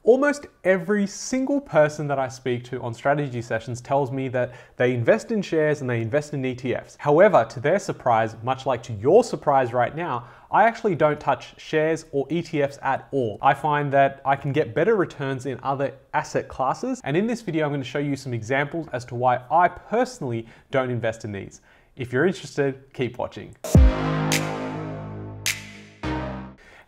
Almost every single person that I speak to on strategy sessions tells me that they invest in shares and they invest in ETFs. However, to their surprise, much like to your surprise right now, I actually don't touch shares or ETFs at all. I find that I can get better returns in other asset classes. And in this video, I'm going to show you some examples as to why I personally don't invest in these. If you're interested, keep watching.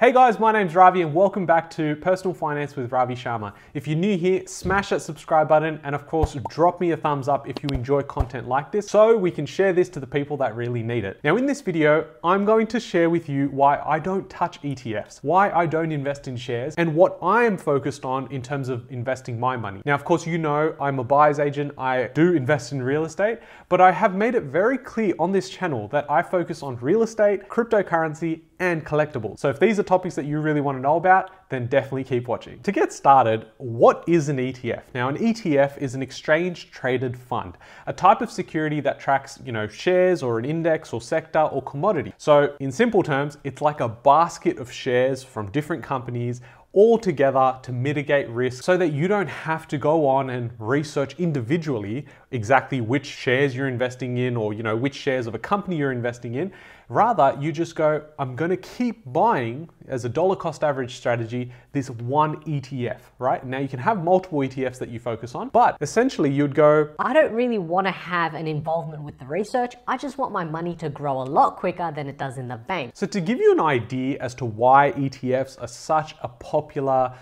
Hey guys, my name's Ravi and welcome back to Personal Finance with Ravi Sharma. If you're new here, smash that subscribe button and of course, drop me a thumbs up if you enjoy content like this so we can share this to the people that really need it. Now in this video, I'm going to share with you why I don't touch ETFs, why I don't invest in shares, and what I am focused on in terms of investing my money. Now, of course, you know, I'm a buyer's agent. I do invest in real estate, but I have made it very clear on this channel that I focus on real estate, cryptocurrency, and collectibles. So if these are topics that you really want to know about, then definitely keep watching. To get started, what is an ETF? Now, an ETF is an exchange traded fund, a type of security that tracks, shares or an index or sector or commodity. So in simple terms, it's like a basket of shares from different companies all together to mitigate risk so that you don't have to go on and research individually exactly which shares you're investing in or which shares of a company you're investing in. Rather, you just go, I'm going to keep buying as a dollar cost average strategy, this one ETF, right? Now you can have multiple ETFs that you focus on, but essentially you'd go, I don't really want to have an involvement with the research. I just want my money to grow a lot quicker than it does in the bank. So to give you an idea as to why ETFs are such a popular,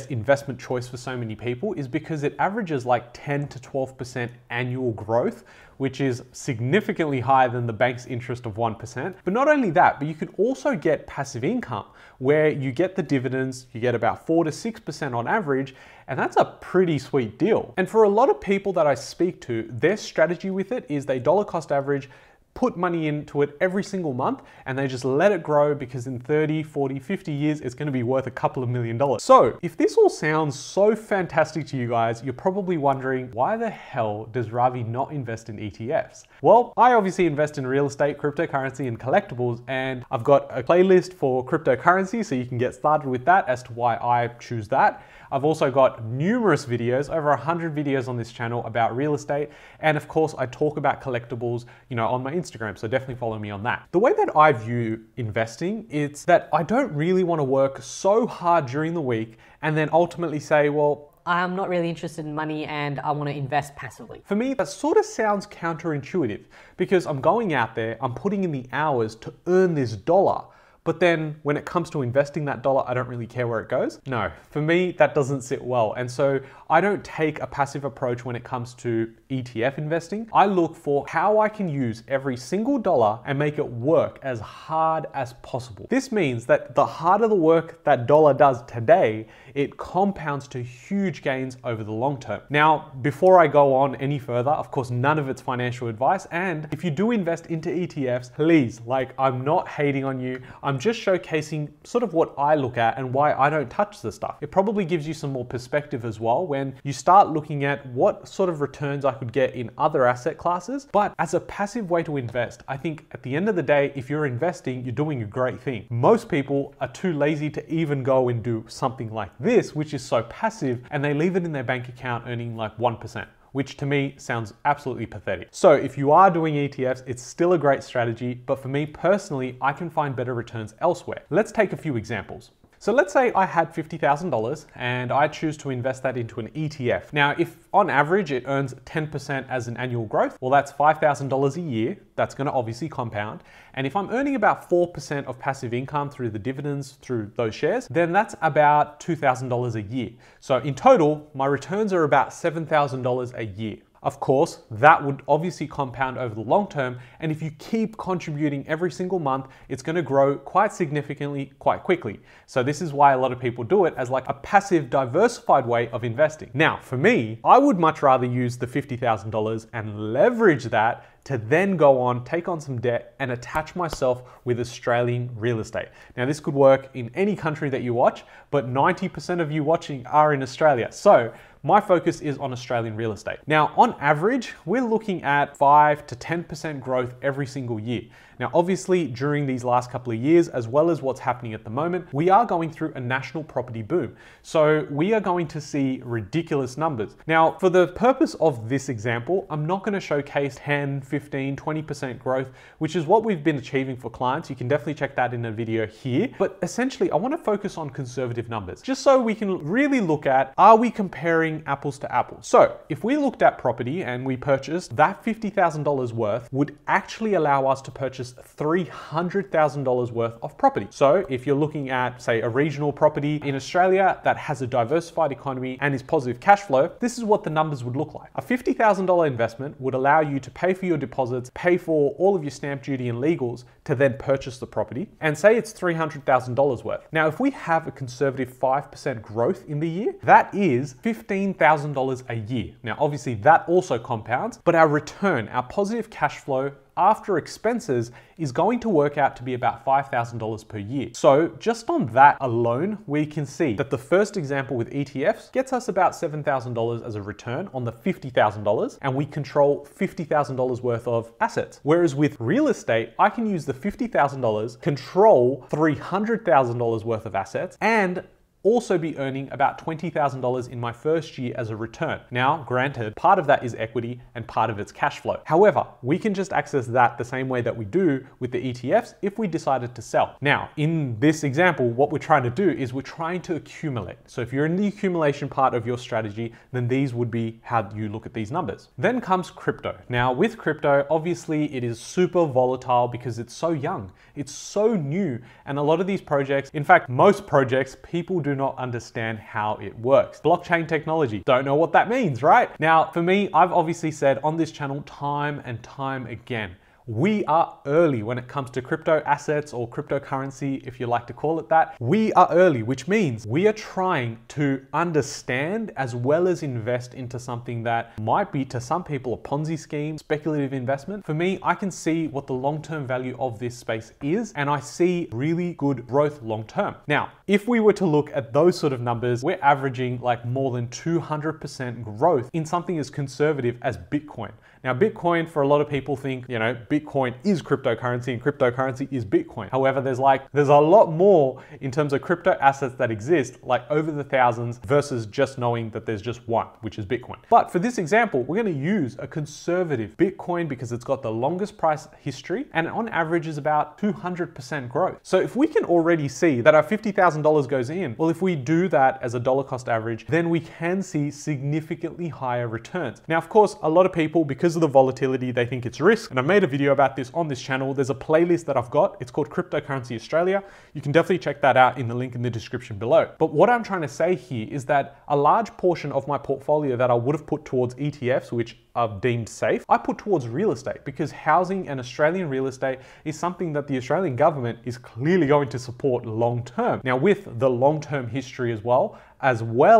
investment choice for so many people is because it averages like 10 to 12% annual growth, which is significantly higher than the bank's interest of 1%. But not only that, but you can also get passive income where you get the dividends, you get about 4 to 6% on average, and that's a pretty sweet deal. And for a lot of people that I speak to, their strategy with it is they dollar cost average, put money into it every single month, and they just let it grow because in 30, 40, 50 years, it's gonna be worth a couple of $1 million. So if this all sounds so fantastic to you guys, you're probably wondering, why the hell does Ravi not invest in ETFs? Well, I obviously invest in real estate, cryptocurrency, and collectibles, and I've got a playlist for cryptocurrency, so you can get started with that as to why I choose that. I've also got numerous videos, over 100 videos on this channel about real estate. And of course, I talk about collectibles, on my Instagram. So definitely follow me on that. The way that I view investing is that I don't really want to work so hard during the week and then ultimately say, well, I'm not really interested in money and I want to invest passively. For me, that sort of sounds counterintuitive because I'm going out there, I'm putting in the hours to earn this dollar. But then when it comes to investing that dollar, I don't really care where it goes. No, for me, that doesn't sit well. And so I don't take a passive approach when it comes to ETF investing. I look for how I can use every single dollar and make it work as hard as possible. This means that the harder the work that dollar does today, it compounds to huge gains over the long term. Now, before I go on any further, of course, none of it's financial advice. And if you do invest into ETFs, please, I'm not hating on you. I'm just showcasing sort of what I look at and why I don't touch the stuff. It probably gives you some more perspective as well when you start looking at what sort of returns I could get in other asset classes. But as a passive way to invest, I think at the end of the day, if you're investing, you're doing a great thing. Most people are too lazy to even go and do something like this, which is so passive, and they leave it in their bank account earning like 1%. Which to me sounds absolutely pathetic. So if you are doing ETFs, it's still a great strategy, but for me personally, I can find better returns elsewhere. Let's take a few examples. So let's say I had $50,000 and I choose to invest that into an ETF. Now, if on average it earns 10% as an annual growth, well, that's $5,000 a year. That's gonna obviously compound. And if I'm earning about 4% of passive income through the dividends through those shares, then that's about $2,000 a year. So in total, my returns are about $7,000 a year. Of course, that would obviously compound over the long term, and if you keep contributing every single month, it's going to grow quite significantly, quite quickly. So this is why a lot of people do it as like a passive, diversified way of investing. Now, for me, I would much rather use the $50,000 and leverage that to then go on, take on some debt and attach myself with Australian real estate. Now, this could work in any country that you watch, but 90% of you watching are in Australia. So my focus is on Australian real estate. Now, on average, we're looking at 5 to 10% growth every single year. Now, obviously, during these last couple of years, as well as what's happening at the moment, we are going through a national property boom. So we are going to see ridiculous numbers. Now, for the purpose of this example, I'm not going to showcase 10, 15, 20% growth, which is what we've been achieving for clients. You can definitely check that in a video here. But essentially, I want to focus on conservative numbers, just so we can really look at, are we comparing apples to apples? So if we looked at property and we purchased that $50,000 worth would actually allow us to purchase $300,000 worth of property. So if you're looking at, say, a regional property in Australia that has a diversified economy and is positive cash flow, this is what the numbers would look like. A $50,000 investment would allow you to pay for your deposits, pay for all of your stamp duty and legals to then purchase the property, and say it's $300,000 worth. Now, if we have a conservative 5% growth in the year, that is $15,000 a year. Now, obviously that also compounds, but our return, our positive cash flow after expenses is going to work out to be about $5,000 per year. So just on that alone, we can see that the first example with ETFs gets us about $7,000 as a return on the $50,000, and we control $50,000 worth of assets. Whereas with real estate, I can use the $50,000, control $300,000 worth of assets, and also be earning about $20,000 in my first year as a return. Now, granted, part of that is equity and part of it's cash flow. However, we can just access that the same way that we do with the ETFs if we decided to sell. Now, in this example, what we're trying to do is we're trying to accumulate. So if you're in the accumulation part of your strategy, then these would be how you look at these numbers. Then comes crypto. Now, with crypto, obviously it is super volatile because it's so young. It's so new. And a lot of these projects, in fact, most projects, people do not understand how it works. Blockchain technology, don't know what that means, right? Now, for me, I've obviously said on this channel time and time again, we are early when it comes to crypto assets or cryptocurrency, if you like to call it that. We are early, which means we are trying to understand as well as invest into something that might be to some people a Ponzi scheme, speculative investment. For me, I can see what the long-term value of this space is, and I see really good growth long-term. Now, if we were to look at those sort of numbers, we're averaging like more than 200% growth in something as conservative as Bitcoin. Now, Bitcoin, for a lot of people think, you know, Bitcoin is cryptocurrency and cryptocurrency is Bitcoin. However, there's a lot more in terms of crypto assets that exist, like over the thousands, versus just knowing that there's just one, which is Bitcoin. But for this example, we're going to use a conservative Bitcoin because it's got the longest price history and on average is about 200% growth. So if we can already see that our $50,000 goes in, well, if we do that as a dollar cost average, then we can see significantly higher returns. Now, of course, a lot of people, because of the volatility, they think it's risk. And I made a video about this on this channel. There's a playlist that I've got. It's called Cryptocurrency Australia. You can definitely check that out in the link in the description below. But what I'm trying to say here is that a large portion of my portfolio that I would have put towards ETFs, which I've deemed safe, I put towards real estate because housing and Australian real estate is something that the Australian government is clearly going to support long term. Now, with the long-term history as well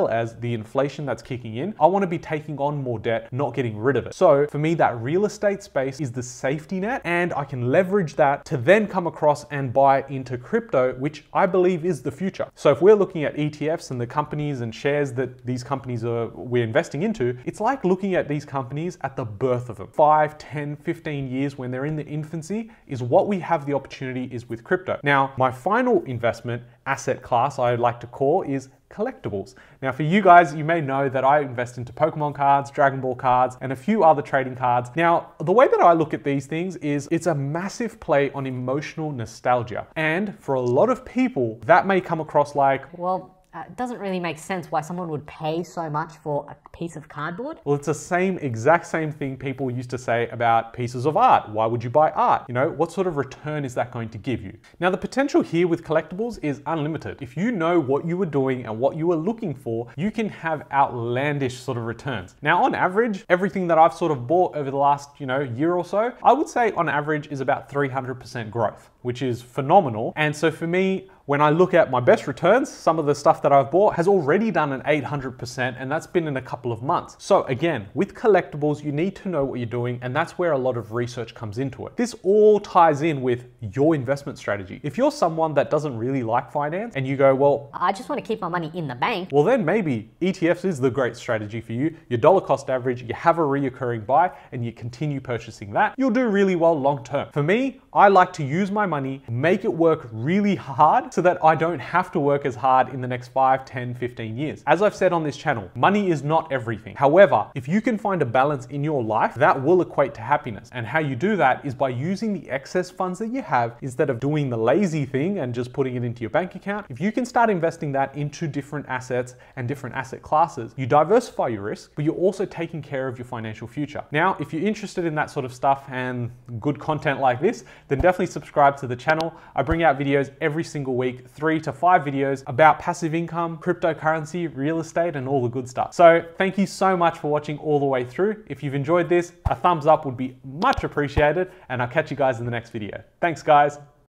as the inflation that's kicking in, I want to be taking on more debt, not getting rid of it. So for me, that real estate space is the safety net, and I can leverage that to then come across and buy into crypto, which I believe is the future. So if we're looking at ETFs and the companies and shares that these companies we're investing into, it's like looking at these companies at the birth of them. 5, 10, 15 years when they're in the infancy is what we have the opportunity is with crypto. Now, my final investment asset class I'd like to call is collectibles. Now, for you guys, you may know that I invest into Pokemon cards, Dragon Ball cards, and a few other trading cards. Now, the way that I look at these things is it's a massive play on emotional nostalgia. And for a lot of people, that may come across like, Well, it doesn't really make sense why someone would pay so much for a piece of cardboard. well, it's the exact same thing people used to say about pieces of art. Why would you buy art? You know, what sort of return is that going to give you? Now, the potential here with collectibles is unlimited. If you know what you were doing and what you were looking for, you can have outlandish sort of returns. Now, on average, everything that I've sort of bought over the last, year or so, I would say on average is about 300% growth. which is phenomenal. And so for me, when I look at my best returns, some of the stuff that I've bought has already done an 800%, and that's been in a couple of months. So again, with collectibles, you need to know what you're doing, and that's where a lot of research comes into it. This all ties in with your investment strategy. If you're someone that doesn't really like finance and you go, well, I just want to keep my money in the bank, well then maybe ETFs is the great strategy for you. Your dollar cost average, you have a reoccurring buy, and you continue purchasing that, you'll do really well long term. For me, I like to use my money, make it work really hard so that I don't have to work as hard in the next 5, 10, 15 years. As I've said on this channel, money is not everything. However, if you can find a balance in your life, that will equate to happiness. And how you do that is by using the excess funds that you have instead of doing the lazy thing and just putting it into your bank account. If you can start investing that into different assets and different asset classes, you diversify your risk, but you're also taking care of your financial future. Now, if you're interested in that sort of stuff and good content like this, then definitely subscribe to the channel. I bring out videos every single week, 3 to 5 videos about passive income, cryptocurrency, real estate, and all the good stuff. So thank you so much for watching all the way through. If you've enjoyed this, a thumbs up would be much appreciated, and I'll catch you guys in the next video. Thanks, guys.